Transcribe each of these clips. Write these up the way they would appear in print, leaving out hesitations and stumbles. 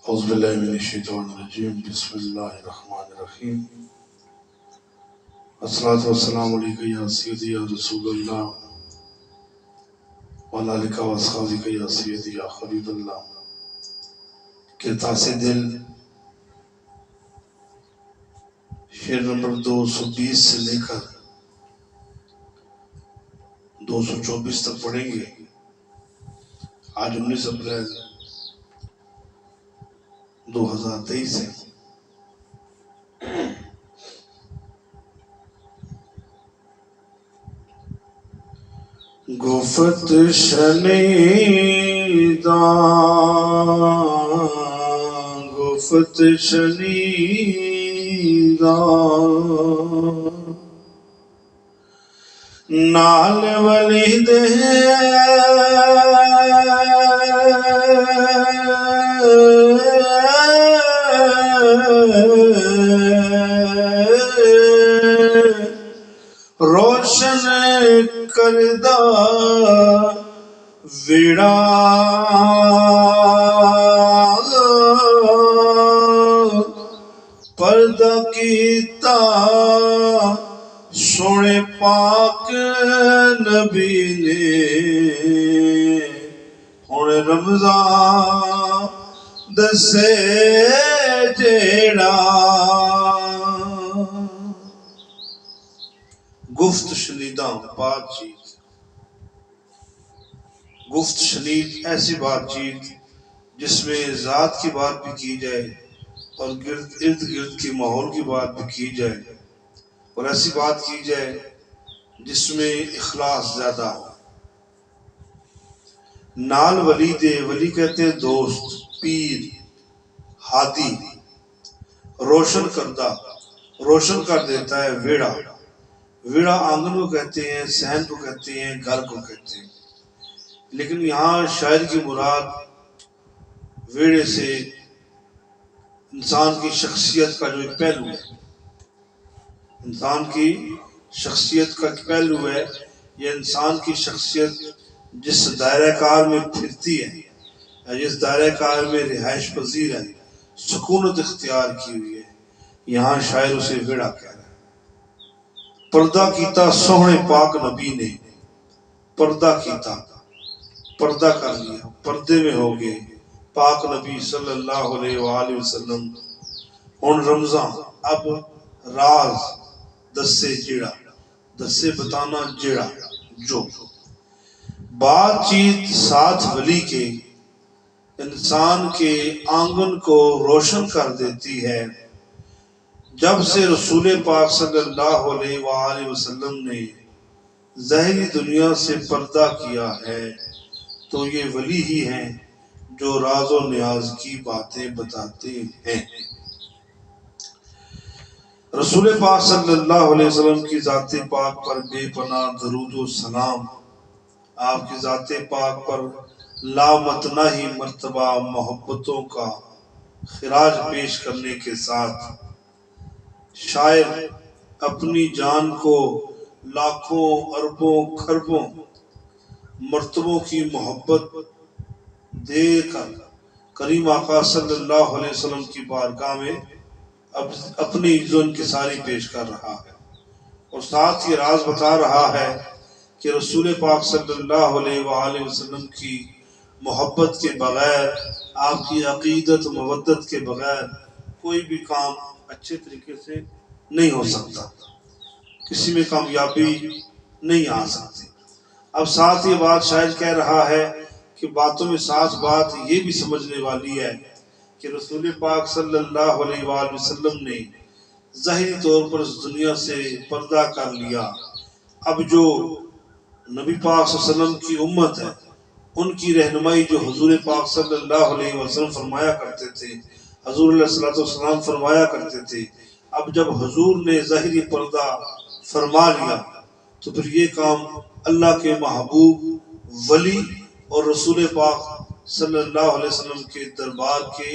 اعوذ باللہ من الشیطان الرجیم بسم اللہ الرحمن الرحیم الصلاۃ والسلام علیکہ یا سیدی یا رسول اللہ وعلی آلک و اصحابک یا سیدی یا حبیب اللہ کرتاس دل شعر نمبر 220 سے لے کر 224 تک پڑھیں گے۔ آج 19 اپریل 2023 ہے۔ گفت شنیداں گفت شنیداں نال ولید روشن کردہ ویڑا پردہ کیتا سونے پاک نبی نے ہن رمضان دسے جیڑا گفت شنیداں بات چیت۔ گفت شنید ایسی بات چیت جس میں ذات کی بات بھی کی جائے اور ارد گرد کی ماحول کی بات بھی کی جائے اور ایسی بات کی جائے جس میں اخلاص زیادہ ہو۔ نال ولی دے، ولی کہتے ہیں دوست، پیر، ہادی، روشن کردہ، روشن کر دیتا ہے ویڑا۔ ویڑا آنگن کو کہتے ہیں، صحن کو کہتے ہیں، گھر کو کہتے ہیں، لیکن یہاں شاعر کی مراد ویڑے سے انسان کی شخصیت کا جو ایک پہلو ہے، انسان کی شخصیت کا ایک پہلو ہے، یہ انسان کی شخصیت جس دائرہ کار میں پھرتی ہے یا جس دائرہ کار میں رہائش پذیر ہے، سکونت اختیار کی ہوئی ہے، یہاں شاعر اسے ویڑا کہہ رہا ہے۔ پردہ کیتا سوہنے پاک نبی نے، پردہ کیتا، پردہ کر لیا، پردے میں ہو گئے پاک نبی صلی اللہ علیہ وآلہ وسلم۔ ہن رمضان اب راز دسے جیڑا، دسے بتانا جیڑا جو بات چیت ساتھ ولی کے انسان کے آنگن کو روشن کر دیتی ہے۔ جب سے رسول پاک صلی اللہ علیہ وآلہ وسلم نے ظاہری دنیا سے پردہ کیا ہے تو یہ ولی ہی ہیں جو راز و نیاز کی باتیں بتاتے ہیں۔ رسول پاک صلی اللہ علیہ وسلم کی ذات پاک پر بے پناہ درود و سلام۔ آپ کی ذات پاک پر لامتناہی مرتبہ محبتوں کا خراج پیش کرنے کے ساتھ شاعر اپنی جان کو لاکھوں اربوں کھربوں مرتبوں کی محبت دے کر کریم آقا صلی اللہ علیہ وسلم کی بارگاہ میں اپنی عزت و انکساری پیش کر رہا ہے اور ساتھ یہ راز بتا رہا ہے کہ رسول پاک صلی اللہ علیہ وآلہ وسلم کی محبت کے بغیر، آپ کی عقیدت و مودت کے بغیر کوئی بھی کام اچھے طریقے سے نہیں ہو سکتا، کسی میں کامیابی نہیں آ سکتی۔ اب ساتھ یہ بات شاعر کہہ رہا ہے کہ باتوں میں ساتھ بات یہ بھی سمجھنے والی ہے کہ رسول پاک صلی اللہ علیہ وآلہ وسلم نے ظاہری طور پر اس دنیا سے پردہ کر لیا۔ اب جو نبی پاک صلی اللہ علیہ وسلم کی امت ہے، ان کی رہنمائی جو حضور پاک صلی اللہ علیہ وسلم فرمایا کرتے تھے، حضور علیہ السلام فرمایا کرتے تھے، اب جب حضور نے ظاہری پردہ فرما لیا تو پھر یہ کام اللہ کے محبوب ولی اور رسول پاک صلی اللہ علیہ وسلم کے دربار کے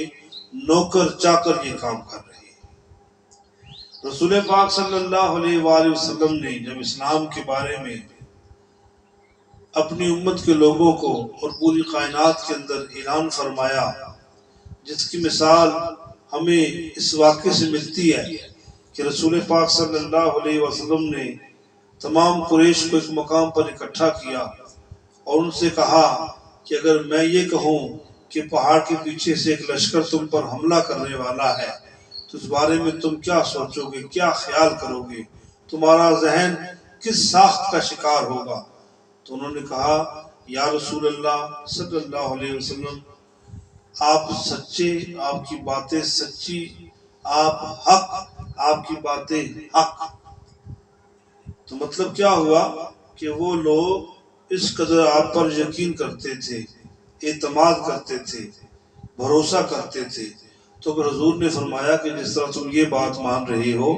نوکر چاکر یہ کام کر رہے ہیں۔ رسول پاک صلی اللہ علیہ وآلہ وسلم نے جب اسلام کے بارے میں اپنی امت کے لوگوں کو اور پوری کائنات کے اندر اعلان فرمایا جس کی مثال ہمیں اس واقعے سے ملتی ہے کہ رسول پاک صلی اللہ علیہ وسلم نے تمام قریش کو ایک مقام پر اکٹھا کیا اور ان سے کہا کہ اگر میں یہ کہوں کہ پہاڑ کے پیچھے سے ایک لشکر تم پر حملہ کرنے والا ہے تو اس بارے میں تم کیا سوچو گے، کیا خیال کرو گے، تمہارا ذہن کس ساخت کا شکار ہوگا؟ تو انہوں نے کہا یا رسول اللہ صلی اللہ علیہ وسلم، آپ سچے، آپ کی باتیں سچی، آپ حق، آپ کی باتیں حق۔ تو مطلب کیا ہوا کہ وہ لوگ اس قدر آپ پر یقین کرتے تھے، اعتماد کرتے تھے، بھروسہ کرتے تھے۔ تو پھر حضور نے فرمایا کہ جس طرح تم یہ بات مان رہے ہو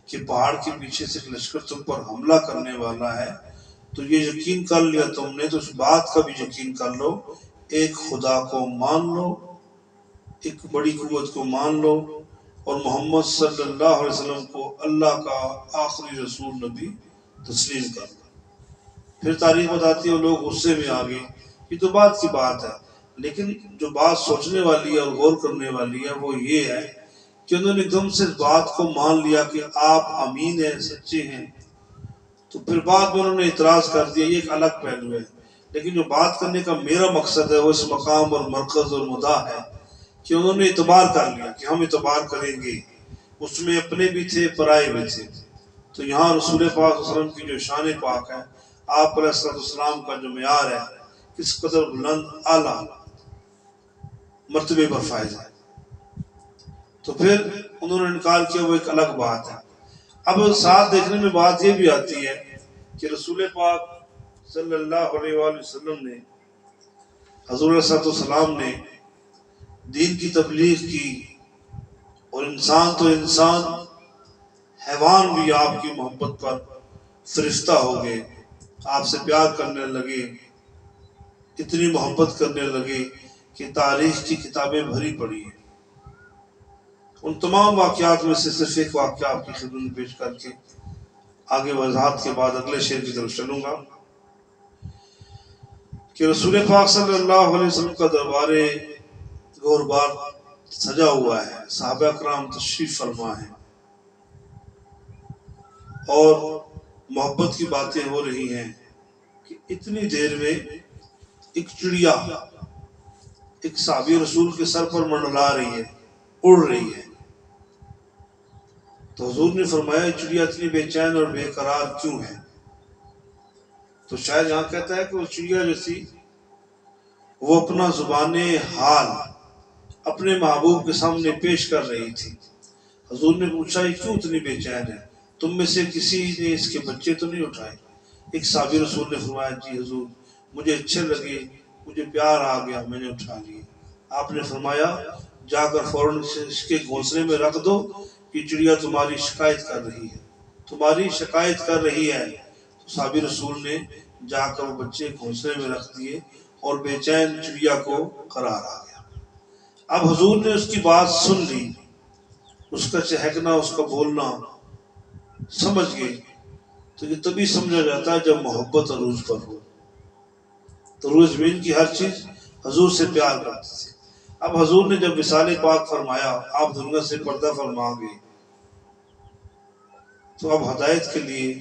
کہ پہاڑ کے پیچھے سے لشکر تم پر حملہ کرنے والا ہے، تو یہ یقین کر لیا تم نے، تو اس بات کا بھی یقین کر لو، ایک خدا کو مان لو، ایک بڑی قوت کو مان لو، اور محمد صلی اللہ علیہ وسلم کو اللہ کا آخری رسول نبی تسلیم کر لو۔ پھر تاریخ بتاتی ہے وہ لوگ غصے میں آ گئے، یہ تو بات کی بات ہے، لیکن جو بات سوچنے والی ہے اور غور کرنے والی ہے وہ یہ ہے کہ انہوں نے ایک دم سے اس بات کو مان لیا کہ آپ امین ہیں، سچے ہیں، تو پھر بعد میں انہوں نے اعتراض کر دیا، یہ ایک الگ پہلو ہے۔ لیکن جو بات کرنے کا میرا مقصد ہے وہ اس مقام اور مرکز اور مدعا ہے کہ انہوں نے اعتبار کر لیا کہ ہم اعتبار کریں گے، اس میں اپنے بھی تھے، پرائے بھی تھے۔ تو یہاں رسول پاک صلی اللہ علیہ وسلم کی جو شان پاک ہے، آپ علیہ السلام کا جو معیار ہے، کس قدر بلند اعلیٰ مرتبے پر فائز ہے، تو پھر انہوں نے انکار کیا، وہ ایک الگ بات ہے۔ اب ساتھ دیکھنے میں بات یہ بھی آتی ہے کہ رسول پاک صلی اللہ علیہ وآلہ وسلم نے، حضور علیہ السلام نے دین کی تبلیغ کی، اور انسان تو انسان، حیوان بھی آپ کی محبت پر فرشتہ ہو گئے، آپ سے پیار کرنے لگے، اتنی محبت کرنے لگے کہ تاریخ کی کتابیں بھری پڑی ہیں۔ ان تمام واقعات میں سے صرف ایک واقعہ آپ کی خدمت میں پیش کر کے آگے وضاحت کے بعد اگلے شعر کی طرف چلوں گا کہ رسول پاک صلی اللہ علیہ وسلم کا دربار گور بار سجا ہوا ہے، صحابہ کرام تشریف فرما ہے، اور محبت کی باتیں ہو رہی ہیں کہ اتنی دیر میں ایک چڑیا ایک صحابی رسول کے سر پر منڈلا رہی ہے، اڑ رہی ہے۔ تو حضور نے فرمایا چڑیا اتنی بے چین اور بے قرار کیوں ہے؟ تو شاید یہاں کہتا ہے کہ وہ چڑیا جو تھی وہ اپنا زبان حال اپنے محبوب کے سامنے پیش کر رہی تھی۔ حضور نے پوچھا یہ کیوں اتنی بے چین ہے، تم میں سے کسی نے اس کے بچے تو نہیں اٹھائے؟ ایک صحابی رسول نے فرمایا جی حضور، مجھے اچھے لگے، مجھے پیار آ گیا، میں نے اٹھا لیے۔ آپ نے فرمایا جا کر فوراً اس کے گھونسلے میں رکھ دو، کہ چڑیا تمہاری شکایت کر رہی ہے، تمہاری شکایت کر رہی ہے۔ تو صحابی رسول نے جا کر وہ بچے گھونسلے میں رکھ دیے، اور بے چین چڑیا کو قرار آ گیا۔ اب حضور نے اس کی بات سن لی، اس کا چہکنا، اس کا بولنا سمجھ گئے۔ تو یہ تبھی سمجھا جاتا ہے جب محبت عروج پر ہو۔ تو روح زمین کی ہر چیز حضور سے پیار کرتی تھی۔ اب حضور نے جب وصال پاک فرمایا، آپ دنیا سے پردہ فرما گئے، تو اب ہدایت کے لیے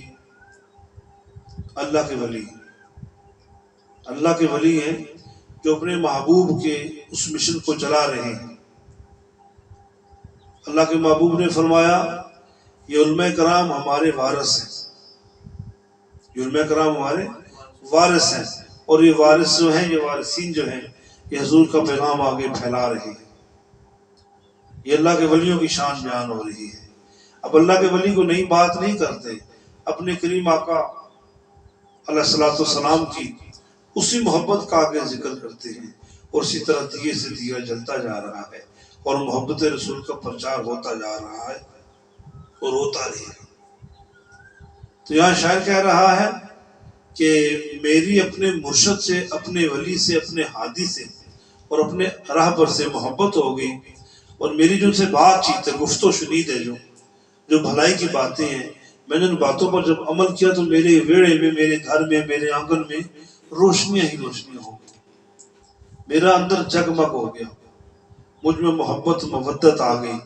اللہ کے ولی ہیں جو اپنے محبوب کے اس مشن کو چلا رہے ہیں۔ اللہ کے محبوب نے فرمایا یہ علماء کرام ہمارے وارث ہیں، یہ علماء کرام ہمارے وارث ہیں، اور یہ وارث جو ہیں، یہ وارثین جو ہیں، یہ حضور کا پیغام آگے پھیلا رہے ہیں۔ یہ اللہ کے ولیوں کی شان بیان ہو رہی ہے۔ اب اللہ کے ولی کو نئی بات نہیں کرتے، اپنے کریم آقا علیہ السلام کی اسی محبت کا آگے ذکر کرتے ہیں، اور اسی طرح دیے سے دیا جلتا جا رہا ہے، اور محبت رسول کا پرچار ہوتا جا رہا ہے اور ہوتا رہے گا۔ تو یہاں شاعر کہہ رہا ہے کہ میری اپنے مرشد سے، اپنے ولی سے، اپنے ہادی سے اور اپنے راہ پر سے محبت ہو گئی، اور میری جو سے بات چیت ہے، گفت و شنید ہے، جو بھلائی کی باتیں ہیں، میں نے ان باتوں پر جب عمل کیا تو میرے ویڑے میں، میرے گھر میں، میرے آنگن میں روشنیاں ہی روشنیاں ہو گئی، میرا اندر جگمگ ہو گیا، مجھ میں محبت مودت آ گئی.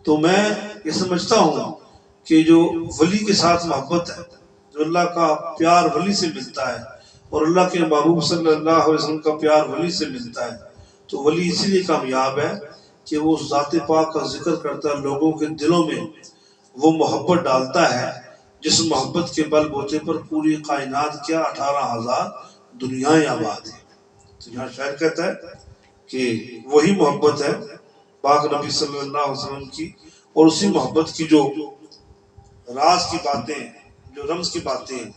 تو میں یہ سمجھتا ہوں کہ جو ولی کے ساتھ محبت ہے، جو اللہ کا پیار ولی سے ملتا ہے اور اللہ کے محبوب صلی اللہ علیہ وسلم کا پیار ولی سے ملتا ہے، تو ولی اسی لیے کامیاب ہے کہ وہ ذات پاک کا ذکر کرتا ہے، لوگوں کے دلوں میں وہ محبت ڈالتا ہے جس محبت کے بل بوتے پر پوری کائنات کیا 18,000 دنیایں آباد ہیں. تو یہاں شاعر کہتا ہے کہ وہی محبت ہے پاک نبی صلی اللہ علیہ وسلم کی، اور اسی محبت کی جو راز کی باتیں، جو رمز کی باتیں ہیں،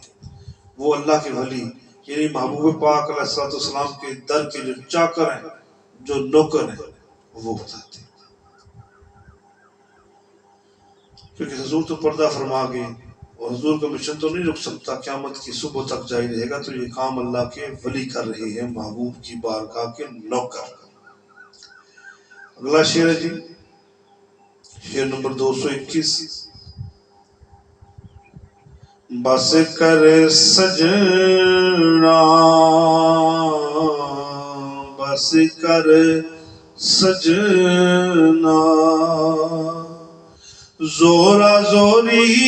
وہ اللہ کے ولی یعنی محبوب پاک علیہ الصلوۃ والسلام کے در کے جو چاکر ہیں، جو نوکر ہیں، وہ بتاتے ہیں. کیونکہ حضور تو پردہ فرما گئے اور حضور کا مشن تو نہیں رک سکتا، قیامت کی صبح تک جاری رہے گا. تو یہ کام اللہ کے ولی کر رہے ہیں، محبوب کی بارگاہ کے نوکر. اگلا شعر ہے جی، شعر نمبر 221. بس کر سجنا، بس کر سجنا، زورا زوری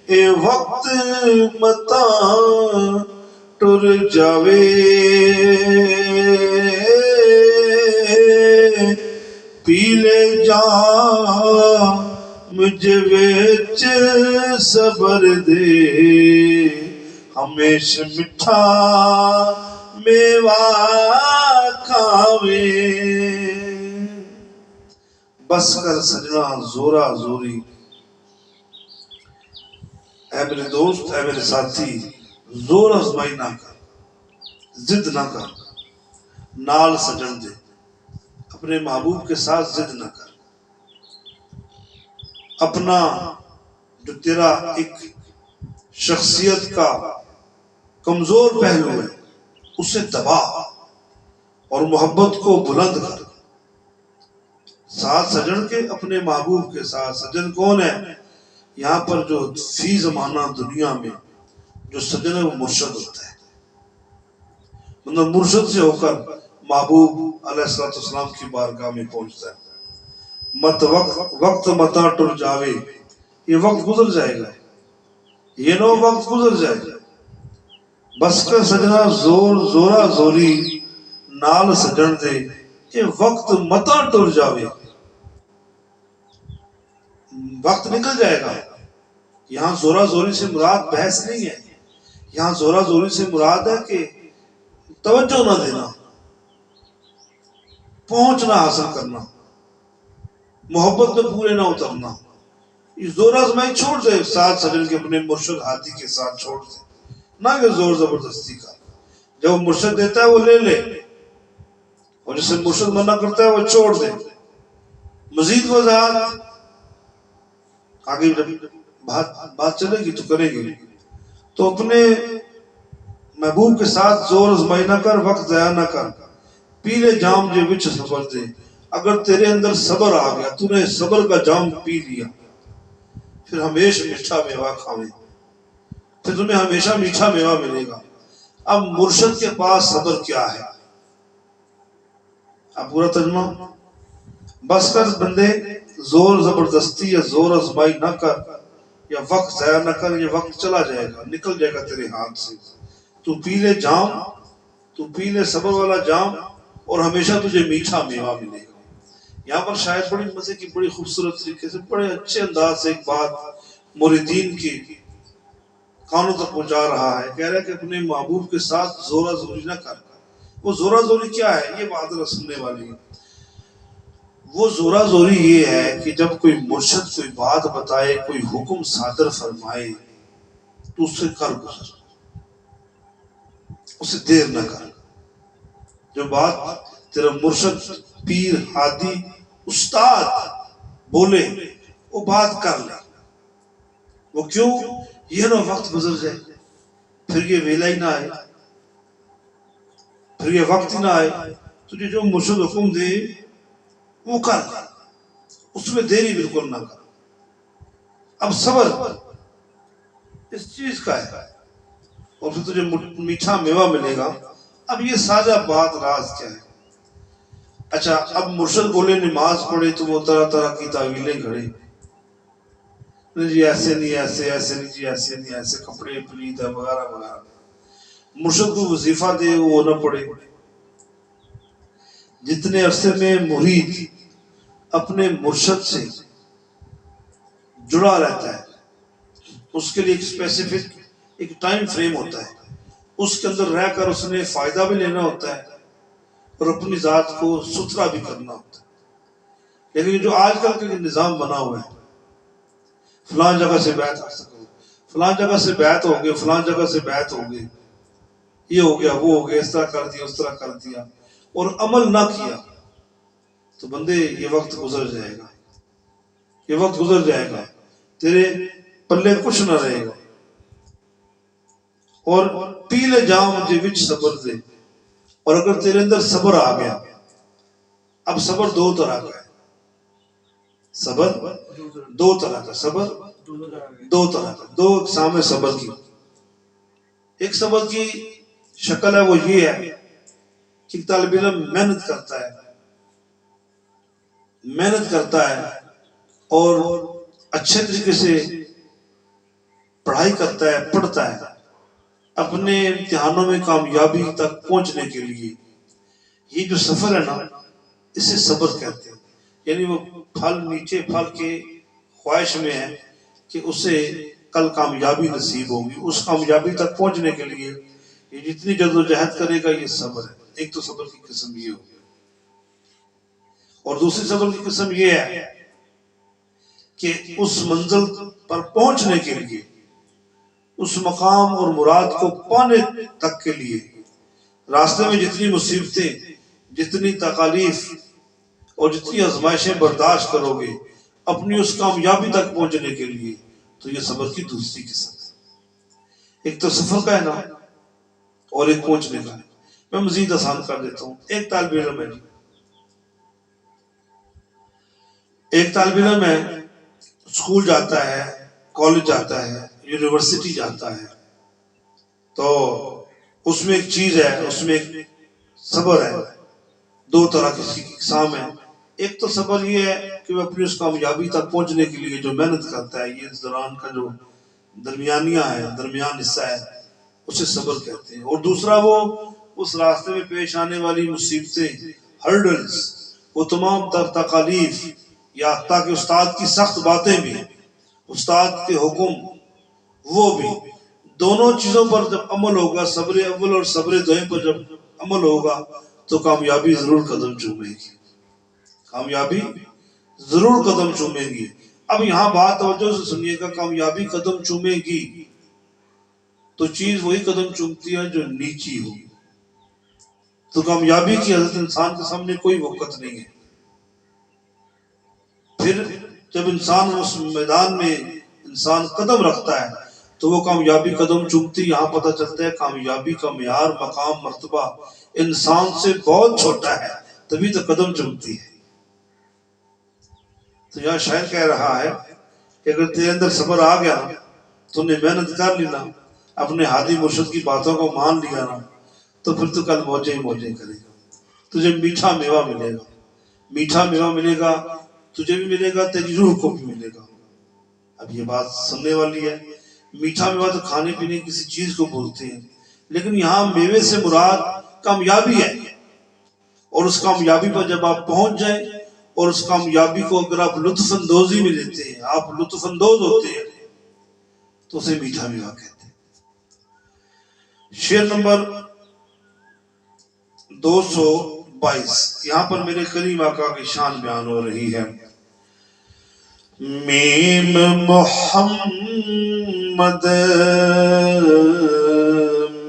اے وقت متا ٹر جاوے، پیلے جا مجھ وچ صبر دے، ہمیشہ مٹھا میوہ کھاوے. بس کر سجنا زورا زوری، اے میرے دوست، اے میرے ساتھی، زور آزمائی نہ کر، ضد نہ کر، نال سجن دے، اپنے محبوب کے ساتھ ضد نہ کر. اپنا جو تیرا ایک شخصیت کا کمزور پہلو ہے اسے دبا اور محبت کو بلند کر. ساتھ سجن کے، اپنے محبوب کے ساتھ. سجن کون ہے؟ یہاں پر جو فی زمانہ دنیا میں جو سجن ہے وہ مرشد ہوتا ہے، مطلب مرشد سے ہو کر محبوب علیہ الصلوۃ والسلام کی بارگاہ میں پہنچتا ہے. مت وقت متا ٹر جاوے، یہ وقت گزر جائے گا، یہ نو وقت گزر جائے گا. بس کر سجنا زورا زوری، نال سجن دے، یہ وقت متا ٹر جاوے، وقت نکل جائے گا. یہاں زورا زوری سے مراد بحث نہیں ہے، یہاں زورا زوری سے مراد ہے کہ توجہ نہ دینا، پہنچنا حاصل کرنا، محبت میں پورے نہ اترنا. یہ زور آزمائی چھوڑ دے، ساتھ سجن کے اپنے مرشد ہاتھی کے ساتھ چھوڑ دے، نہ کہ زور زبردستی کا. جب وہ مرشد دیتا ہے وہ لے لے، اور جسے مرشد منع کرتا ہے وہ چھوڑ دے. مزید وضاحت آگے جب بات چلے گی تو کریں گے. تو اپنے محبوب کے ساتھ زور آزمائی نہ کر، وقت ضائع نہ کر، پیلے جام جو وچ صبر دے. اگر تیرے اندر صبر آ گیا، تو نے صبر کا جام پی لیا، پھر ہمیشہ میٹھا میوہ کھاوے، پھر تمہیں ہمیشہ میٹھا میوہ ملے گا. اب مرشد کے پاس صبر کیا ہے؟ اب پورا ترجمہ، بس کر بندے زور زبردستی یا زور آزمائی نہ کر یا وقت ضائع نہ کر. یہ وقت چلا جائے گا، نکل جائے گا تیرے ہاتھ سے. تو پی لے جام، تو پی لے صبر والا جام، اور ہمیشہ تجھے میٹھا میوہ ملے گا. یہاں پر شاید بڑی مزے کی، بڑی خوبصورت طریقے سے، بڑے اچھے انداز سے ایک بات مریدین کی کانوں تک پہنچا رہا ہے. کہہ رہا ہے کہ اپنے محبوب کے ساتھ زورا زوری نہ کر. وہ زورا زوری کیا ہے؟ یہ بات سننے والی ہے. وہ زورا زوری یہ ہے کہ جب کوئی مرشد کوئی بات بتائے، کوئی حکم صادر فرمائے، تو اس سے کر گزر، اسے دیر نہ کر. جو بات تیرا مرشد، پیر، ہادی، استاد بولے وہ بات کر لے. وہ کیوں؟ یہ نہ وقت گزر جائے، پھر یہ ویلا ہی نہ آئے، پھر یہ وقت ہی نہ آئے. تجھے جو مرشد حکم دے وہ کر، اس میں دیری بالکل نہ کر. اب صبر اس چیز کا ہے، اور پھر تجھے میٹھا میوہ ملے گا۔ اب یہ سارا بات راز کیا ہے؟ اچھا، اب مرشد بولے نماز پڑھے تو وہ طرح طرح کی تعویلیں گھڑے، جی ایسے نہیں، ایسے ایسے نہیں، جی ایسے نہیں، ایسے کپڑے پلید ہے وغیرہ وغیرہ۔ مرشد کو وظیفہ دے وہ نہ پڑھے۔ جتنے عرصے میں مرید اپنے مرشد سے جڑا رہتا ہے اس کے لیے ایک اسپیسیفک ایک ٹائم فریم ہوتا ہے، اس کے اندر رہ کر اس نے فائدہ بھی لینا ہوتا ہے اور اپنی ذات کو ستھرا بھی کرنا ہوتا ہے۔ لیکن جو آج کل کا نظام بنا ہوا ہے، فلاں جگہ سے بیعت حاصل کرو، فلاں جگہ سے بیعت ہو گئے، فلاں جگہ سے بیعت ہو گئے، یہ ہو گیا وہ ہو گیا، اس طرح کر دیا اس طرح کر دیا، اور عمل نہ کیا تو بندے یہ وقت گزر جائے گا، یہ وقت گزر جائے گا، تیرے پلے کچھ نہ رہے گا۔ اور پیلے جام جے وچ صبر دے، اور اگر تیرے اندر صبر آ گیا، اب صبر دو طرح کا ہے، صبر دو طرح کا، صبر دو طرح کا، دو اقسام صبر کی۔ ایک صبر کی شکل ہے وہ یہ ہے کہ طالب علم محنت کرتا ہے، محنت کرتا ہے اور اچھے طریقے سے پڑھائی کرتا ہے، پڑھتا ہے اپنے امتحانوں میں کامیابی تک پہنچنے کے لیے۔ یہ جو سفر ہے نا اسے صبر کہتے ہیں، یعنی وہ پھل نیچے پھل کے خواہش میں ہے کہ اسے کل کامیابی نصیب ہوگی، اس کامیابی تک پہنچنے کے لیے یہ جتنی جدوجہد کرے گا یہ صبر ہے۔ ایک تو صبر کی قسم یہ ہوگی، اور دوسری صبر کی قسم یہ ہے کہ اس منزل پر پہنچنے کے لیے، اس مقام اور مراد کو پانے تک کے لیے راستے میں جتنی مصیبتیں، جتنی تکالیف اور جتنی آزمائشیں برداشت کرو گے اپنی اس کامیابی تک پہنچنے کے لیے، تو یہ صبر کی دوسری قسم ہے۔ ایک تو سفر کا ہے نا اور ایک پہنچنے کا ہے۔ میں مزید آسان کر دیتا ہوں۔ ایک طالب علم ہے، ایک طالب علم ہے، اسکول جاتا ہے، کالج جاتا ہے، یونیورسٹی جاتا ہے، تو اس میں ایک چیز ہے، اس میں ایک صبر ہے۔ دو طرح کی اقسام ہے۔ ایک تو صبر یہ ہے کہ وہ اپنی اس کامیابی تک پہنچنے کے لیے جو محنت کرتا ہے، یہ اس دوران کا جو درمیانیہ ہے، درمیان حصہ ہے، اسے صبر کہتے ہیں۔ اور دوسرا وہ اس راستے میں پیش آنے والی مصیبتیں، ہرڈلز، وہ تمام تر تکالیف، یا تاکہ استاد کی سخت باتیں بھی، استاد کے حکم وہ بھی، دونوں چیزوں پر جب عمل ہوگا، صبر اول اور صبر دوئم پر جب عمل ہوگا تو کامیابی ضرور قدم چومے گی، کامیابی ضرور قدم چومے گی۔ اب یہاں بات توجہ سے سنیے گا، کامیابی قدم چومے گی تو چیز وہی قدم چومتی ہے جو نیچی ہو، تو کامیابی کی حضرت انسان کے سامنے کوئی وقت نہیں ہے۔ پھر جب انسان اس میدان میں انسان قدم رکھتا ہے تو وہ کامیابی قدم چومتی، یہاں پتہ چلتا ہے کامیابی کا معیار، مقام، مرتبہ انسان سے بہت چھوٹا ہے، تبھی تو قدم چومتی ہے۔ تو یہاں شاعر کہہ رہا ہے کہ اگر تیرے اندر صبر آ گیا نا، تو نے محنت کر لی نا، اپنے ہادی مرشد کی باتوں کو مان لیا نا، تو پھر تو کل موجیں ہی موجیں کرے گا، تجھے میٹھا میوہ ملے گا، میٹھا میوہ ملے گا، تجھے بھی ملے گا، تیری روح کو بھی ملے گا۔ اب یہ بات سننے والی ہے۔ میٹھا میوہ تو کھانے پینے کسی چیز کو بولتے ہیں، لیکن یہاں میوے سے مراد کامیابی ہے، اور اس کامیابی پر جب آپ پہنچ جائیں اور اس کامیابی کو اگر آپ لطف اندوزی میں لیتے ہیں، آپ لطف اندوز ہوتے ہیں، تو اسے میٹھا میوہ کہتے ہیں۔ شعر نمبر 222، یہاں پر میرے کریم آقا کی شان بیان ہو رہی ہے۔ میم محمد،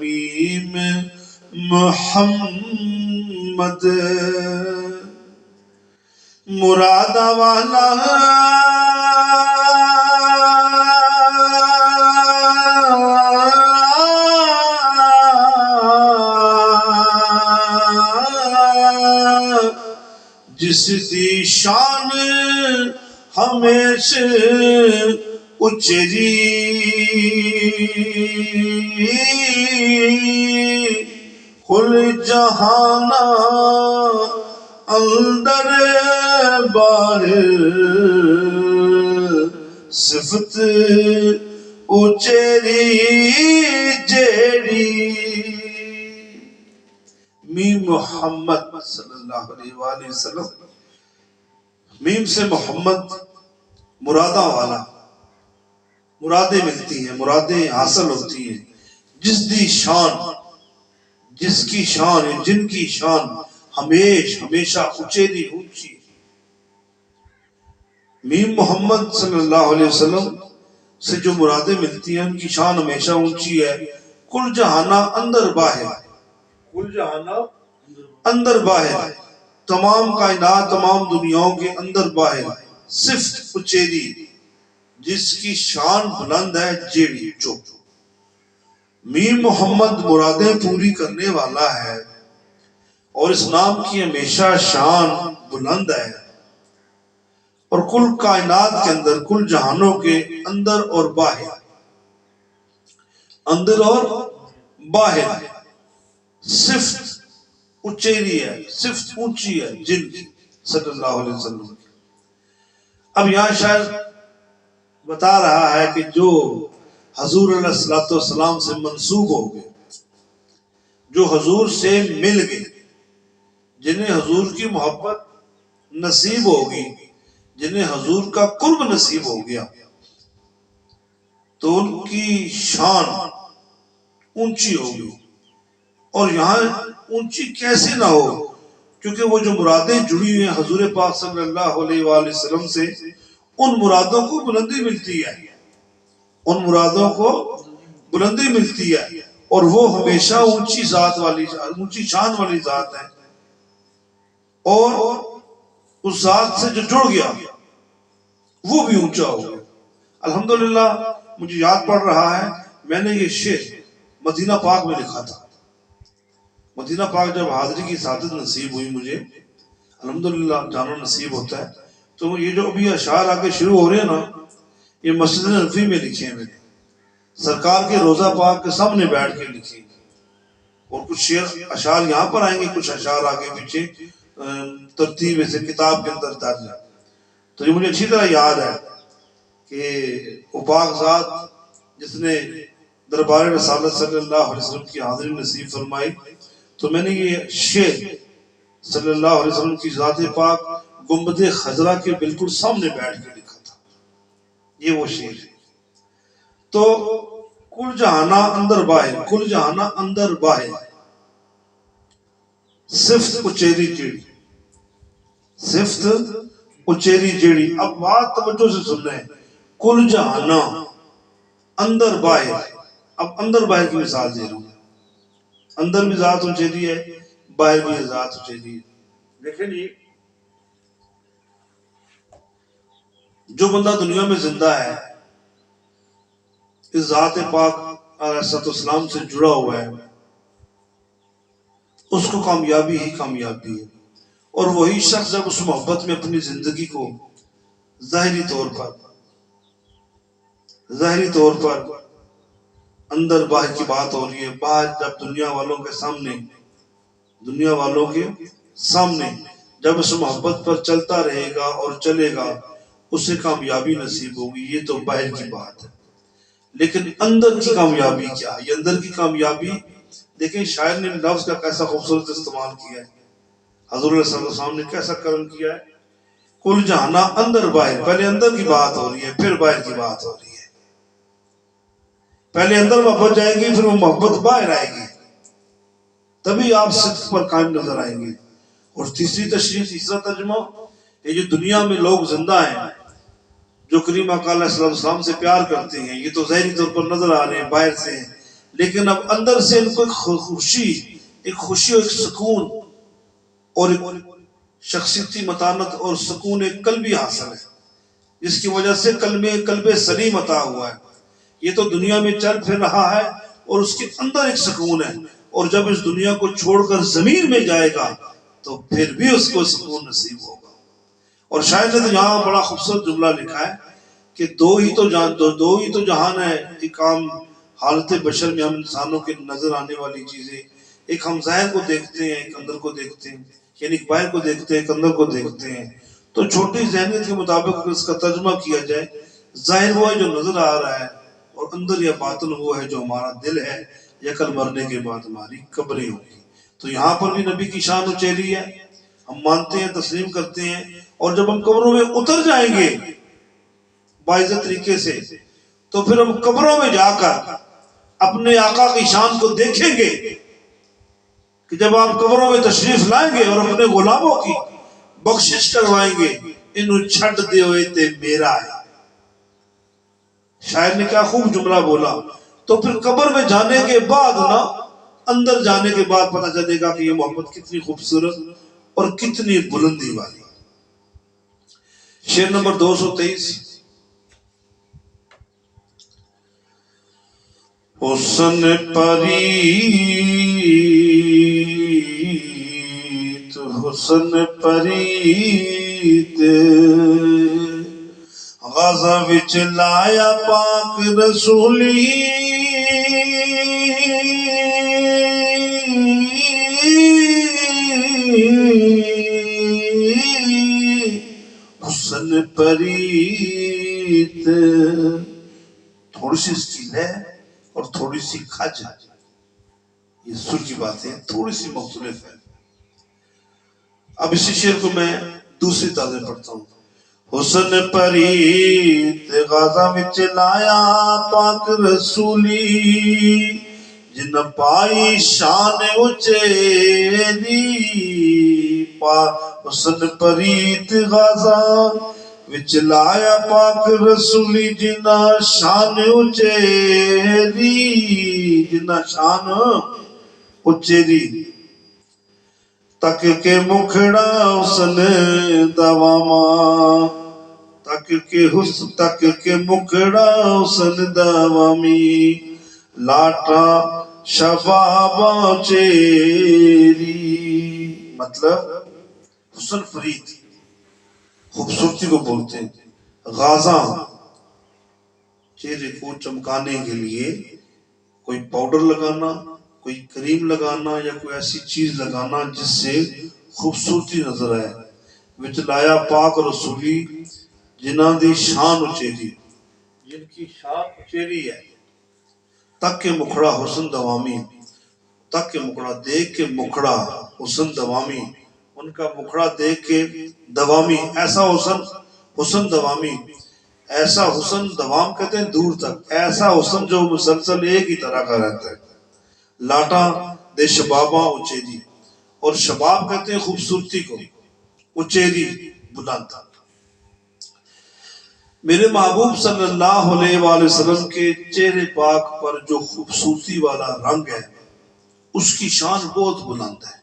میم محمد، مراد والا جس دی شان ہمیشہ اچری کل جہانا اندر باہر صفت اچری جیڑی میم محمد صلی اللہ علیہ وآلہ وسلم، میم سے محمد مرادہ والا، مرادیں ملتی ہیں، مرادیں حاصل ہوتی ہیں، جس دی شان، جس کی شان، جن کی شان ہمیشہ اچیری اونچی، میم محمد صلی اللہ علیہ وسلم سے جو مرادیں ملتی ہیں ان کی شان ہمیشہ اونچی ہے۔ کل جہانا اندر باہر، کل جہانا اندر باہر، تمام کائنات، تمام دنیاؤں کے اندر باہر صفت اچیری، جس کی شان بلند ہے، جیڑی جو میم محمد مرادیں پوری کرنے والا ہے، اور اس نام کی ہمیشہ شان بلند ہے، اور کل کائنات کے اندر، کل جہانوں کے اندر اور باہر، اندر اور باہر صفت اچیری ہے، صفت اونچی ہے جن کی صلی اللہ علیہ وسلم کی۔ اب یہاں شاید بتا رہا ہے کہ جو حضور علیہ السلام سے منسوب ہو گئے، جو حضور سے مل گئے، جنہیں حضور کی محبت نصیب ہوگی، جنہیں حضور کا قرب نصیب ہو گیا، تو ان کی شان اونچی ہوگی۔ اور یہاں اونچی کیسے نہ ہو، کیونکہ وہ جو مرادیں جڑی ہوئی ہیں حضور پاک صلی اللہ علیہ وآلہ وسلم سے، ان مرادوں کو بلندی ملتی ہے، ان مرادوں کو بلندی ملتی ہے، اور وہ ہمیشہ اونچی ذات والی، اونچی شان والی ذات ہے، اور اس ذات سے جو جڑ گیا وہ بھی اونچا ہو گیا۔ الحمدللہ مجھے یاد پڑ رہا ہے، میں نے یہ شعر مدینہ پاک میں لکھا تھا۔ مدینہ پاک جب حاضری کی سعادت نصیب ہوئی مجھے، الحمدللہ جانا نصیب ہوتا ہے، تو یہ جو ابھی اشعار آگے شروع ہو رہے ہیں نا، یہ مسجد نبوی میں لکھے ہیں میں نے، سرکار کے روضہ پاک کے سامنے بیٹھ کے لکھے، اور کچھ شعر اشعار یہاں پر آئیں گے، کچھ اشعار آگے پیچھے ترتیب سے کتاب کے اندر درج ہے۔ تو یہ مجھے اچھی طرح یاد ہے کہ وہ پاک ذات جس نے دربار رسالت صلی اللہ علیہ وسلم کی حاضری نصیب فرمائی، تو میں نے یہ شعر صلی اللہ علیہ وسلم کی ذات پاک گنبد خضرا کے بالکل سامنے بیٹھ کے لکھا تھا، یہ وہ شعر ہے۔ تو کل جہانا اندر باہر، کل جہانا اندر باہر صفت اچیری جیڑی، صفت اچیری جیڑی۔ اب بات توجہ سے سن رہے ہیں، کل جہانا اندر باہر، اب اندر باہر کی مثال دے رہا ہوں، اندر بھی ذات اچیری ہے، باہر بھی ذات اچیری ہے۔ دیکھیں جی، جو بندہ دنیا میں زندہ ہے، اس ذات پاک علیہ السلام سے جڑا ہوا ہے، اس کو کامیابی ہی کامیابی ہے، اور وہی شخص جب اس محبت میں اپنی زندگی کو ظاہری طور پر اندر باہر کی بات ہو رہی ہے، باہر جب دنیا والوں کے سامنے جب اس محبت پر چلتا رہے گا اور چلے گا، اسے کامیابی نصیب ہوگی، یہ تو باہر کی بات ہے۔ لیکن اندر کی کامیابی کیا ہے؟ یہ اندر کی کامیابی دیکھیں، شاعر نے لفظ کا کیسا خوبصورت استعمال کیا ہے، حضور علیہ السلام نے کیسا کرم کیا ہے۔ کل جہانا اندر باہر، پہلے اندر کی بات ہو رہی ہے، پھر باہر کی بات ہو رہی ہے۔ پہلے اندر محبت جائے گی، پھر وہ محبت باہر آئے گی، تبھی آپ صدق پر قائم نظر آئیں گے۔ اور تیسری تشریح، تیسرا ترجمہ، یہ جو دنیا میں لوگ زندہ ہیں، جو کریم آقا علیہ السلام سے پیار کرتے ہیں، یہ تو ظاہری طور پر نظر آ رہے ہیں، باہر سے ہیں، لیکن اب اندر سے ان کو ایک خوشی اور ایک سکون اور ایک شخصیتی متانت اور سکون ایک قلبی حاصل ہے، جس کی وجہ سے قلب سلیم عطا ہوا ہے۔ یہ تو دنیا میں چل پھر رہا ہے اور اس کے اندر ایک سکون ہے، اور جب اس دنیا کو چھوڑ کر زمین میں جائے گا تو پھر بھی اس کو سکون نصیب ہوگا۔ اور شاید یہاں بڑا خوبصورت جملہ لکھا ہے کہ دو ہی تو جہان ہے، ایک عام حالت بشر میں ہم انسانوں کے نظر آنے والی چیزیں، ایک ہم ظاہر کو دیکھتے ہیں، ایک اندر کو دیکھتے ہیں، یعنی ایک باہر کو دیکھتے ہیں، ایک اندر کو دیکھتے ہیں. تو چھوٹی ذہنیت کے مطابق اگر اس کا ترجمہ کیا جائے، ظاہر وہ ہے جو نظر آ رہا ہے، اور اندر یا باطن وہ ہے جو ہمارا دل ہے، یا کل مرنے کے بعد ہماری قبریں ہوگی. تو یہاں پر بھی نبی کی شان اچیری ہے، ہم مانتے ہیں، تسلیم کرتے ہیں. اور جب ہم قبروں میں اتر جائیں گے باعزت طریقے سے، تو پھر ہم قبروں میں جا کر اپنے آقا کی شان کو دیکھیں گے کہ جب آپ قبروں میں تشریف لائیں گے اور اپنے غلاموں کی بخشش کروائیں گے، انہوں چھٹ دے ہوئے تے میرا ہے. شاعر نے کیا خوب جملہ بولا. تو پھر قبر میں جانے کے بعد نا، اندر جانے کے بعد پتہ چلے گا کہ یہ محبت کتنی خوبصورت اور کتنی بلندی والی. شعر نمبر 223. حسن پریت حسن پریت غازہ وچ لایا پاک رسولی، حسن پریت. تھوڑی سی اس کی لے اور تھوڑی سی کھج، یہ سر کی باتیں تھوڑی سی مختلف ہے. اب اسی شعر کو میں دوسری طرح پڑھتا ہوں. حسن پریت غازہ وچ لایا پاک رسولی، جن پائی شان اچیری. حسن پریت غازہ وچ لایا پاک رسولی، جنا شان اچیری، جنا شان اچیری. تک کے مکھڑا حسن دواما، تک کے مکھڑا حسن دوامی، لاٹا شبابا چیری. مطلب حسن فرید خوبصورتی کو بولتے ہیں. غازہ چہرے کو چمکانے کے لیے کوئی پاؤڈر لگانا، کوئی کریم لگانا، یا کوئی ایسی چیز لگانا جس سے خوبصورتی نظر آئے. وچ لایا پاک رسولی، جنہاں دی شان اچیری، جن کی شان اچیری ہے. تک کے مکھڑا حسن دوامی، تک کے مکھڑا دیکھ کے مکھڑا حسن دوامی، ان کا مکھڑا دیکھ کے دوامی، ایسا حسن دوامی. ایسا حسن دوام کہتے ہیں دور تک، ایسا حسن جو مسلسل ایک ہی طرح کا رہتا ہے. لاٹا دے شباباں اچیری، اور شباب کہتے ہیں خوبصورتی کو، اچیری بلند. میرے محبوب صلی اللہ علیہ وآلہ وسلم کے چہرے پاک پر جو خوبصورتی والا رنگ ہے، اس کی شان بہت بلند ہے.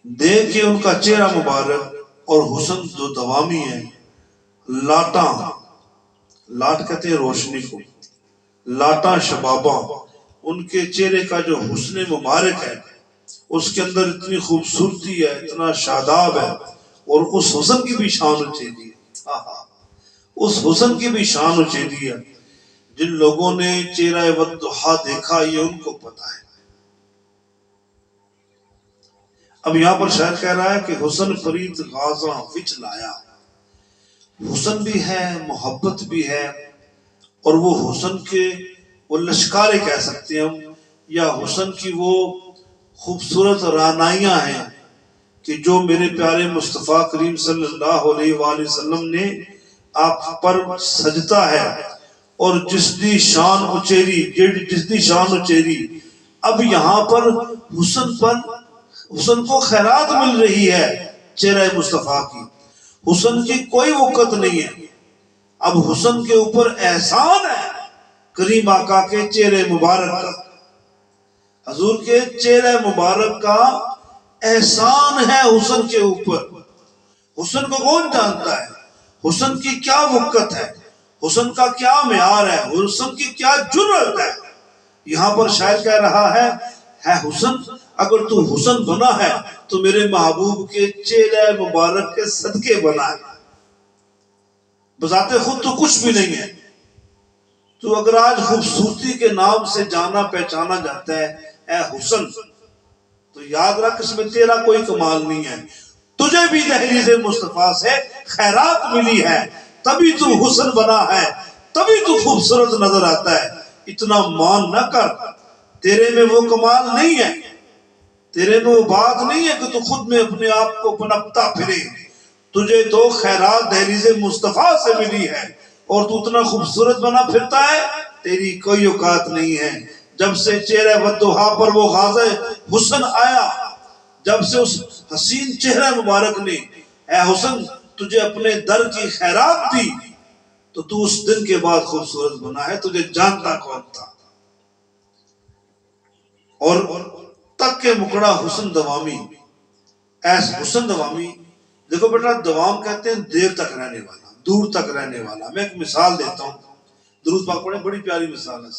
دیکھ کے ان کا چہرہ مبارک اور حسن جو دوامی ہے. لاٹاں، لاٹ کہتے ہیں روشنی کو، لاٹاں شباباں، ان کے چہرے کا جو حسن مبارک ہے، اس کے اندر اتنی خوبصورتی ہے، اتنا شاداب ہے. اور اس حسن کی بھی شان اچیری ہے، اس حسن کی بھی شان اچیری ہے. جن لوگوں نے چہرہ والضحیٰ دیکھا یہ ان کو پتا ہے. اب یہاں پر شاعر کہہ رہا ہے کہ حسن فرید غازہ وچ لایا. حسن بھی ہے، محبت بھی ہے، اور وہ حسن کے وہ لشکارے کہہ سکتے ہیں ہم، یا حسن کی وہ خوبصورت رعنائیاں ہیں کہ جو میرے پیارے مصطفیٰ کریم صلی اللہ علیہ وآلہ وسلم نے آپ پر سجتا ہے. اور جس دی شان اچیری. اب یہاں پر حسن کو خیرات مل رہی ہے چہرہ مصطفیٰ کی. حسن کی کوئی وقت نہیں ہے، اب حسن کے اوپر احسان ہے کریم آقا کے چہرے مبارک کا. حضور کے چہرہ مبارک کا احسان ہے حسن کے اوپر. حسن کو کون جانتا ہے؟ حسن کی کیا وقت ہے؟ حسن کا کیا معیار ہے؟ حسن کی کیا جرأت ہے؟ یہاں پر شاعر کہہ رہا ہے حسن، اگر تو حسن بنا ہے تو میرے محبوب کے چہرہ مبارک کے صدقے بنا ہے. بذات خود تو کچھ بھی نہیں ہے. تو اگر آج خوبصورتی کے نام سے جانا پہچانا جاتا ہے اے حسن، تو یاد رکھ اس میں تیرا کوئی کمال نہیں ہے. تجھے بھی دہلیز مصطفیٰ سے خیرات ملی ہے، تبھی تو حسن بنا ہے، تبھی تو خوبصورت نظر آتا ہے. اتنا مان نہ کر، تیرے میں وہ کمال نہیں ہے، تیرے میں وہ بات نہیں ہے کہ تو خود میں اپنے آپ کو پنپتا پھرے. تجھے تو خیرات دہلیز مصطفیٰ سے ملی ہے اور تو اتنا خوبصورت بنا پھرتا ہے، تیری کوئی اوقات نہیں ہے. جب سے چہرہ ودہا پر وہ غازہ حسن آیا، جب سے اس حسین چہرہ مبارک نے اے حسن تجھے اپنے در کی خیرات دی، تو اس دن کے بعد خوبصورت بنا ہے. تجھے جانتا کون تھا؟ اور تک کے مکڑا حسن دوامی، ایس حسن دوامی. دیکھو بیٹا، دوام کہتے ہیں دیر تک رہنے والا، دور تک رہنے والا. میں ایک مثال دیتا ہوں، درود پاک پڑھیں، بڑی پیاری مثال ہے.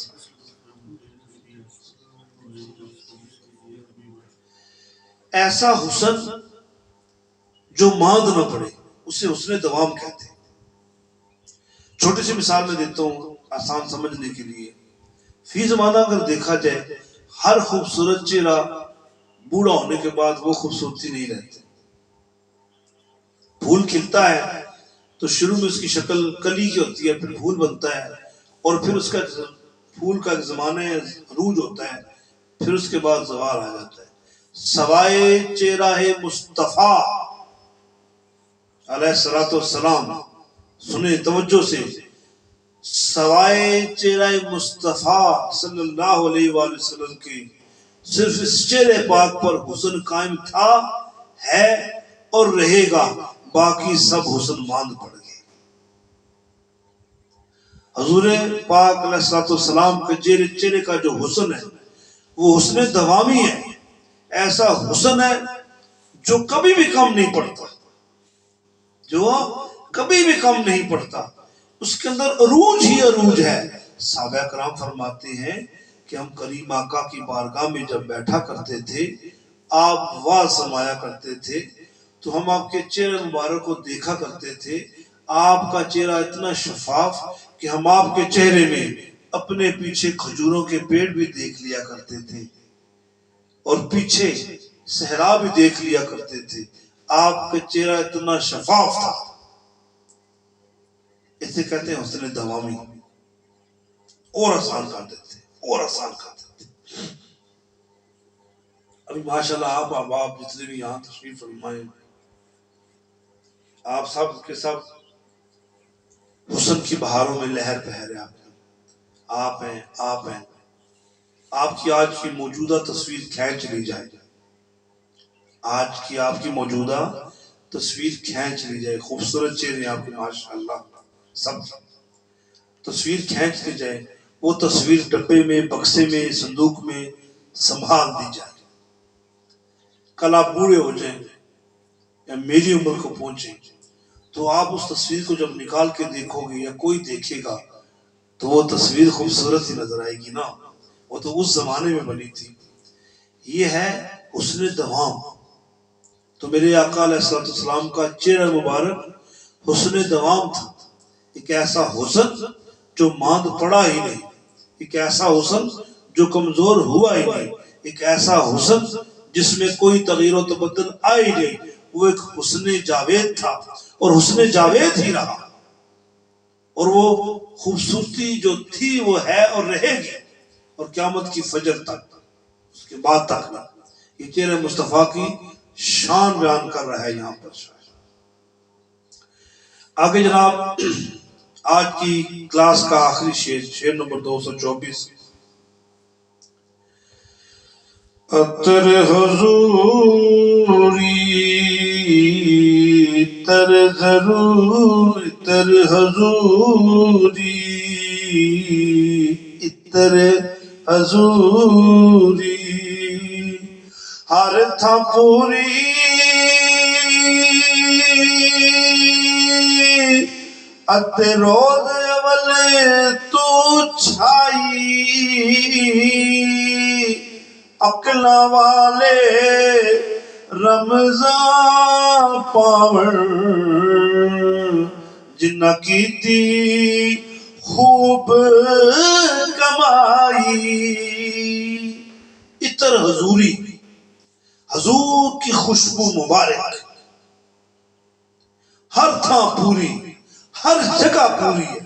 ایسا حسن جو ماند نہ پڑے اسے حسن دوام کہتے ہیں. چھوٹی سی مثال میں دیتا ہوں آسان سمجھنے کے لیے. فی زمانہ اگر دیکھا جائے، ہر خوبصورت چہرہ بوڑھا ہونے کے بعد وہ خوبصورتی نہیں رہتی. پھول کھلتا ہے تو شروع میں اس کی شکل کلی کی ہوتی ہے، پھر پھول بنتا ہے، اور پھر اس کا پھول کا زمانہ عروج ہوتا ہے، پھر اس کے بعد زوال آ جاتا ہے. سوائے چہرہ مصطفیٰ علیہ الصلوۃ والسلام، سنیں توجہ سے، سوائے چہرہ مصطفیٰ صلی اللہ علیہ وآلہ وسلم کی صرف اس چہرے پاک پر حسن قائم تھا، ہے اور رہے گا. باقی سب حسن ماند پڑ گئے. حضور پاک علیہ الصلوۃ والسلام کے چہرے کا جو حسن ہے وہ حسن دوامی ہے. ایسا حسن ہے جو کبھی بھی کم نہیں پڑتا، جو کبھی بھی کم نہیں پڑتا. اس کے اندر عروج ہی عروج ہے. صحابہ کرام فرماتے ہیں کہ ہم کریم آقا کی بارگاہ میں جب بیٹھا کرتے تھے، آپ واز سمایا کرتے تھے، تو ہم آپ کے چہرے مبارک کو دیکھا کرتے تھے. آپ کا چہرہ اتنا شفاف کہ ہم آپ کے چہرے میں اپنے پیچھے کھجوروں کے پیڑ بھی دیکھ لیا کرتے تھے اور پیچھے صحرا بھی دیکھ لیا کرتے تھے. آپ کا چہرہ اتنا شفاف تھا. اسے کہتے ہیں حسن دوامی. اور آسان کر دیتے، اور آسان کر دیتے. ابھی ماشاءاللہ آپ احباب جتنے بھی یہاں تشریف فرمائے، آپ سب کے سب حسن کی بہاروں میں لہر بہر ہے. آپ ہیں، آپ ہیں. آپ کی آج کی موجودہ تصویر کھینچ لی جائے، آج کی آپ کی موجودہ تصویر کھینچ لی جائے، خوبصورت چہرے آپ کے ماشاءاللہ سب تصویر کھینچ لی جائے، وہ تصویر ڈبے میں، بکسے میں، صندوق میں سنبھال دی جائے. کل آپ بوڑھے ہو جائیں یا میری عمر کو پہنچیں تو آپ اس تصویر کو جب نکال کے دیکھو گے یا کوئی دیکھے گا تو وہ تصویر خوبصورت ہی نظر آئے گی نا. وہ تو اس زمانے میں بنی تھی. یہ ہے حسن دوام. تو میرے آقا علیہ الصلوۃ والسلام کا چہرہ مبارک حسن دوام تھا. ایک ایسا حسن جو ماند پڑا ہی نہیں، ایک ایسا حسن جو کمزور ہوا ہی نہیں، ایک ایسا حسن جس میں کوئی تغیر و تبدل آئی نہیں. وہ ایک حسن جاوید تھا اور حسن جاوید ہی رہا. اور وہ خوبصورتی جو تھی وہ ہے اور رہے گی، اور قیامت کی فجر تک، اس کے بعد تک. یہ چہرہ مصطفیٰ کی شان بیان کر رہا ہے یہاں پر. آگے جناب آج کی کلاس کا آخری شعر نمبر 224. عطر حضوری تر ضرور تر حضوری اتر حضوری ہر تھا پوری اتے روز اول تو چھائی اکلا والے رمضان پاون جنہ کیتی خوب کمائی. عطر حضوری، حضور کی خوشبو مبارک ہر تھاں پوری، ہر جگہ پوری ہے.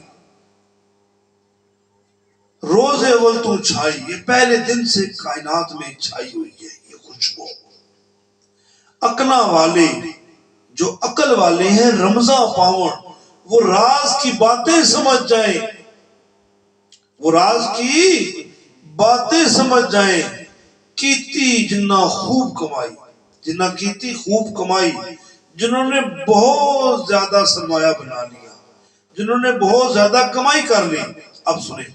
روز اول تو چھائی، یہ پہلے دن سے کائنات میں چھائی ہوئی ہے یہ خوشبو. اقنا والے جو عقل والے ہیں رمضاں پاون، وہ راز کی باتیں سمجھ جائیں، وہ راز کی باتیں سمجھ جائیں. کیتی جنہ خوب کمائی، جنہ کیتی خوب کمائی، جنہوں نے بہت زیادہ سرمایہ بنا لیا، جنہوں نے بہت زیادہ کمائی کر لی. اب سنیں،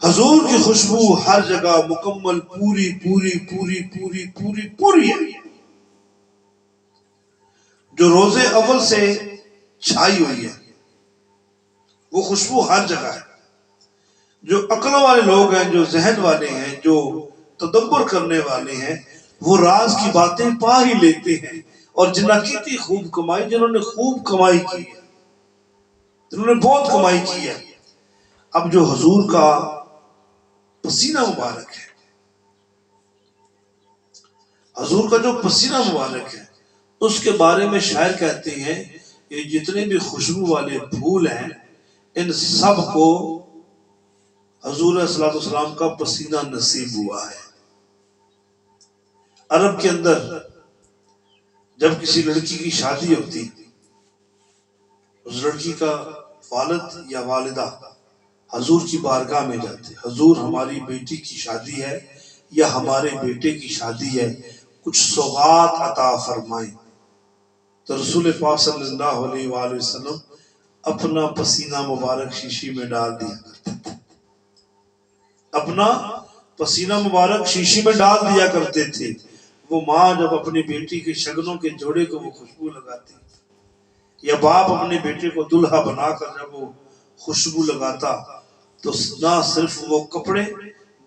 حضور کی خوشبو ہر جگہ مکمل پوری پوری پوری پوری پوری پوری ہے، جو روزے اول سے چھائی ہوئی ہے. وہ خوشبو ہر جگہ ہے. جو عقل والے لوگ ہیں، جو ذہن والے ہیں، جو تدبر کرنے والے ہیں، وہ راز کی باتیں پا ہی لیتے ہیں. اور جنہ کیتی خوب کمائی، جنہوں نے خوب کمائی کی ہے، جنہوں نے بہت کمائی کی ہے. اب جو حضور کا پسینہ مبارک ہے، حضور کا جو پسینہ مبارک ہے، اس کے بارے میں شاعر کہتے ہیں کہ جتنے بھی خوشبو والے پھول ہیں، ان سب کو حضور صلی اللہ علیہ وسلم کا پسینہ نصیب ہوا ہے. عرب کے اندر جب کسی لڑکی کی شادی ہوتی، اس لڑکی کا والد یا والدہ حضور کی بارگاہ میں جاتے، حضور ہماری بیٹی کی شادی ہے یا ہمارے بیٹے کی شادی ہے، کچھ سوغات عطا فرمائیں. تو رسول پاک صلی اللہ علیہ وآلہ وسلم اپنا پسینہ مبارک شیشی میں ڈال دیا کرتے تھے، اپنا پسینہ مبارک شیشی میں ڈال دیا کرتے تھے. وہ ماں جب اپنی بیٹی کے شگنوں کے جوڑے کو وہ خوشبو لگاتی، یا باپ اپنے بیٹے کو دلہا بنا کر جب وہ خوشبو لگاتا، تو نہ صرف وہ کپڑے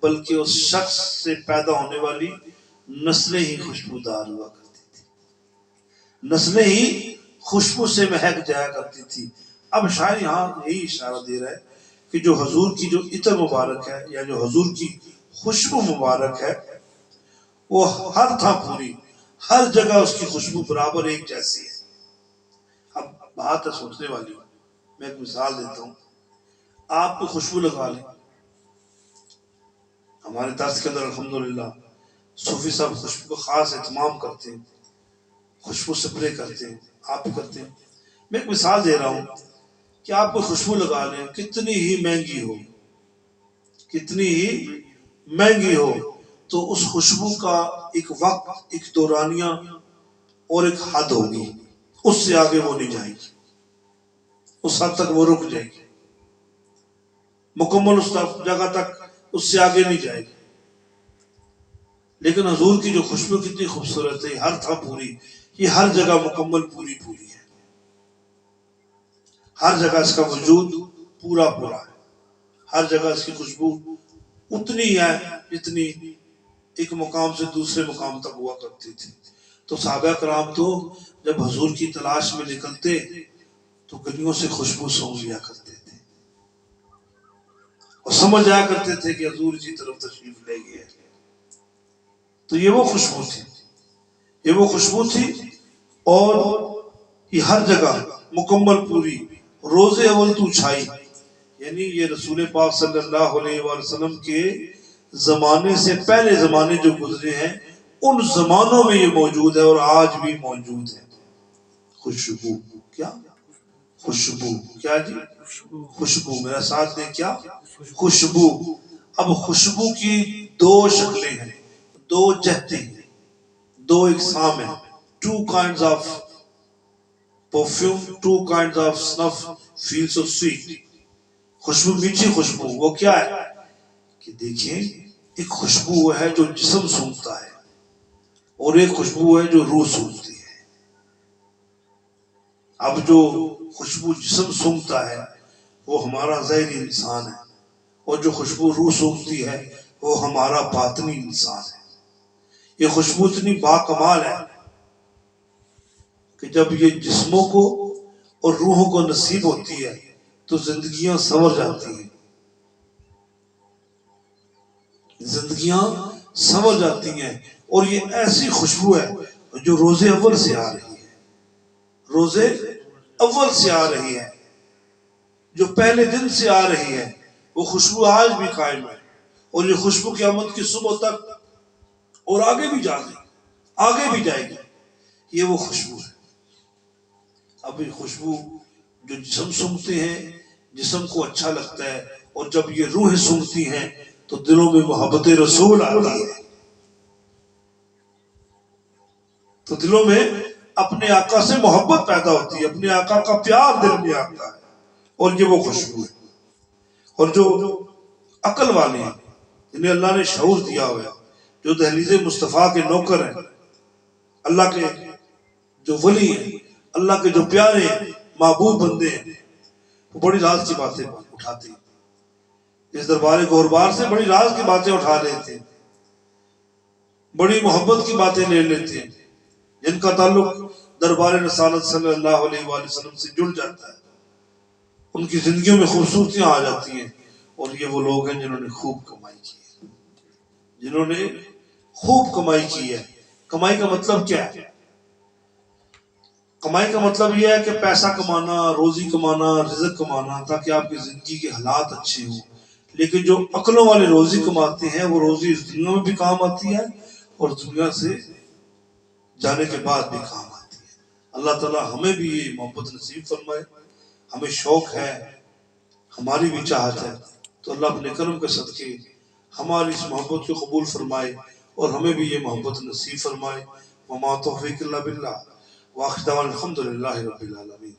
بلکہ اس شخص سے پیدا ہونے والی نسلیں ہی خوشبودار ہوا کرتی تھی، نسلیں ہی خوشبو سے مہک جایا کرتی تھی. اب شاید یہاں یہی اشارہ دے رہا ہے کہ جو حضور کی جو عطر مبارک ہے یا جو حضور کی خوشبو مبارک ہے، وہ ہر تھا پوری، ہر جگہ اس کی خوشبو برابر ایک جیسی ہے. اب بات ہے سوچنے والی، میں ایک مثال دیتا ہوں. آپ کو خوشبو لگا لیں، ہمارے درس کے اندر الحمدللہ صوفی صاحب خوشبو کا خاص اہتمام کرتے ہیں، خوشبو سپرے کرتے ہیں، آپ بھی کرتے ہیں. میں ایک مثال دے رہا ہوں کہ آپ کو خوشبو لگا لیں، کتنی ہی مہنگی ہو، کتنی ہی مہنگی ہو، تو اس خوشبو کا ایک وقت، ایک دورانیہ اور ایک حد ہوگی، اس سے آگے وہ نہیں جائے گی، اس حد تک وہ رک جائے گی، مکمل اس جگہ تک اس سے آگے نہیں جائے گی. لیکن حضور کی جو خوشبو کتنی خوبصورت ہے، ہر تھا پوری، یہ ہر جگہ مکمل پوری پوری ہے، ہر جگہ اس کا وجود پورا پورا ہے، ہر جگہ اس کی خوشبو اتنی ہے جتنی ایک مقام سے دوسرے مقام تک ہوا کرتی تھی. تو صحابہ کرام تو جب حضور کی تلاش میں نکلتے تو گلیوں سے خوشبو سونگ لیا کرتے تھے اور سمجھ آیا کرتے تھے کہ حضور کی طرف تشریف لے گئے. تو یہ وہ خوشبو تھی، یہ وہ خوشبو تھی، اور یہ ہر جگہ مکمل پوری. روزے اول تو چھائی، یعنی یہ رسول پاک صلی اللہ علیہ وآلہ وسلم کے زمانے سے پہلے زمانے جو گزرے ہیں، ان زمانوں میں یہ موجود ہے اور آج بھی موجود ہے. خوشبو کیا؟ خوشبو کیا جی؟ خوشبو. میرا ساتھ دیں، کیا؟ خوشبو. اب خوشبو کی دو شکلیں ہیں، دو جہتیں ہیں، دو اقسام ہیں. Two kinds of perfume, two kinds of snuff feel so sweet. خوشبو، میٹھی خوشبو. وہ کیا ہے کہ دیکھیں، ایک خوشبو وہ ہے جو جسم سونگتا ہے، اور ایک خوشبو ہے جو روح سونگتی ہے. اب جو خوشبو جسم سونگتا ہے وہ ہمارا ظاہری انسان ہے، اور جو خوشبو روح سونگتی ہے وہ ہمارا باطنی انسان ہے. یہ خوشبو اتنی باکمال ہے کہ جب یہ جسموں کو اور روحوں کو نصیب ہوتی ہے تو زندگیاں سنور جاتی ہیں، زندگیاں سنور جاتی ہیں۔ اور یہ ایسی خوشبو ہے جو روزے اول سے آ رہی ہے، روزے اول سے آ رہی ہے، جو پہلے دن سے آ رہی ہے، وہ خوشبو آج بھی قائم ہے۔ اور یہ خوشبو قیامت کی صبح تک اور آگے بھی آگے بھی جائے گی، یہ وہ خوشبو ہے۔ اب یہ خوشبو جو جسم سونگتے ہیں، جسم کو اچھا لگتا ہے، اور جب یہ روحیں سونگتی ہیں تو دلوں میں محبت رسول آتی ہے، تو دلوں میں اپنے آقا سے محبت پیدا ہوتی ہے، اپنے آقا کا پیار دل میں آتا ہے، اور یہ وہ خوشبو ہے۔ اور جو عقل والے ہیں، جنہیں اللہ نے شعور دیا ہوا ہے، جو دہلیز مصطفیٰ کے نوکر ہیں، اللہ کے جو ولی ہیں، اللہ کے جو پیارے محبوب بندے ہیں، وہ بڑی راز کی باتیں اٹھاتے ہیں، اس دربار گوربار سے بڑی راز کی باتیں اٹھا لیتے ہیں، بڑی محبت کی باتیں لے لیتے ہیں، جن کا تعلق دربار رسالت صلی اللہ علیہ وآلہ وسلم سے جڑ جاتا ہے، ان کی زندگیوں میں خوبصورتیاں آ جاتی ہیں۔ اور یہ وہ لوگ ہیں جنہوں نے خوب کمائی کی ہے، جنہوں نے خوب کمائی کی ہے۔ کمائی کا مطلب کیا ہے؟ کمائی کا مطلب یہ ہے کہ پیسہ کمانا، روزی کمانا، رزق کمانا، تاکہ آپ کی زندگی کے حالات اچھے ہوں۔ لیکن جو عقلوں والے روزی کماتے ہیں، وہ روزی اس دنیا میں بھی کام آتی ہے اور دنیا سے جانے کے بعد بھی کام آتی ہے۔ اللہ تعالیٰ ہمیں بھی یہ محبت نصیب فرمائے۔ ہمیں شوق ہے، ہماری بھی چاہت ہے، تو اللہ اپنے کرم کے صدقے ہماری اس محبت کو قبول فرمائے اور ہمیں بھی یہ محبت نصیب فرمائے۔ وما توفیق الا باللہ، وآخر دعوانا الحمد للہ رب العالمین۔